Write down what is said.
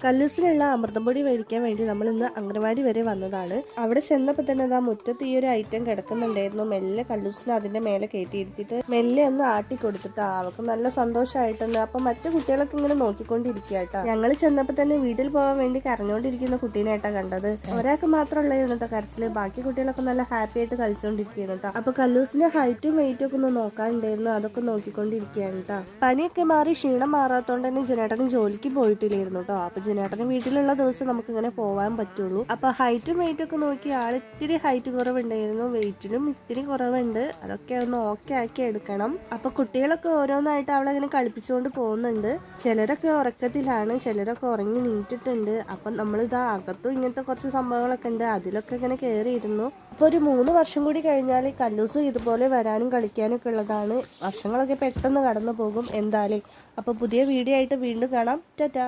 കല്ലൂസിലുള്ള അമൃതം പൊടി മേടിക്കാൻ വേണ്ടി നമ്മൾ ഇന്ന് അംഗനവാടി വരെ വന്നതാണ്. അവിടെ ചെന്നപ്പോൾ തന്നെ അതാ മുറ്റത്ത് ഈ ഒരു ഐറ്റം കിടക്കുന്നുണ്ടായിരുന്നു. മെല്ലെ കല്ലൂസിനെ അതിന്റെ മേലെ കയറ്റിയിരുത്തിയിട്ട് മെല്ലെ ഒന്ന് ആട്ടി കൊടുത്തിട്ടാ. അവൾക്ക് നല്ല സന്തോഷമായിട്ടുണ്ട്. അപ്പൊ മറ്റു കുട്ടികളൊക്കെ ഇങ്ങനെ നോക്കിക്കൊണ്ടിരിക്കുകട്ടോ. ഞങ്ങൾ ചെന്നപ്പോൾ തന്നെ വീട്ടിൽ പോകാൻ വേണ്ടി കരഞ്ഞോണ്ടിരിക്കുന്ന കുട്ടീനായിട്ടാ കണ്ടത്. ഒരാൾക്ക് മാത്രമുള്ള കരച്ചില്, ബാക്കി കുട്ടികളൊക്കെ നല്ല ഹാപ്പി ആയിട്ട് കളിച്ചോണ്ടിരിക്കുന്നു കേട്ടോ. അപ്പൊ കല്ലൂസിന്റെ ഹൈറ്റും വെയിറ്റും ഒക്കെ ഒന്ന് നോക്കാനുണ്ടായിരുന്നു. അതൊക്കെ നോക്കിക്കൊണ്ടിരിക്കുകയാണ് കേട്ടോ. പനിയൊക്കെ മാറി ക്ഷീണം മാറാത്തോണ്ട് തന്നെ ജനേട്ടന് ജോലിക്ക് പോയിട്ടില്ലായിരുന്നു കേട്ടോ. അപ്പൊ ജനേട്ടന് വീട്ടിലുള്ള ദിവസം നമുക്ക് ഇങ്ങനെ പോവാൻ പറ്റുള്ളൂ. അപ്പൊ ഹൈറ്റും വെയിറ്റും ഒക്കെ നോക്കി ഇത്തിരി ഹൈറ്റ് കുറവുണ്ടായിരുന്നു, വെയിറ്റിലും ഇത്തിരി കുറവുണ്ട്. അതൊക്കെ ഒന്ന് ഓക്കെ ആക്കി എടുക്കണം. അപ്പൊ കുട്ടികളൊക്കെ ഓരോന്നായിട്ട് അവളെ ഇങ്ങനെ കളിപ്പിച്ചുകൊണ്ട് പോകുന്നുണ്ട്. ചിലരൊക്കെ ഉറക്കത്തിലാണ്, ചിലരൊക്കെ ഉറങ്ങി നീറ്റിട്ടുണ്ട്. അപ്പൊ നമ്മളിതാ അകത്തും ഇങ്ങനത്തെ കുറച്ച് സംഭവങ്ങളൊക്കെ ഉണ്ട്, അതിലൊക്കെ ഇങ്ങനെ കയറിയിരുന്നു. അപ്പൊ ഒരു 3 വർഷം കൂടി കഴിഞ്ഞാൽ കല്ലൂസും ഇതുപോലെ വരാനും കളിക്കാനും ഒക്കെ ഉള്ളതാണ്. വർഷങ്ങളൊക്കെ പെട്ടെന്ന് കടന്നു പോകും എന്തായാലും. അപ്പൊ പുതിയ വീഡിയോ ആയിട്ട് വീണ്ടും കാണാം. ടാറ്റാ.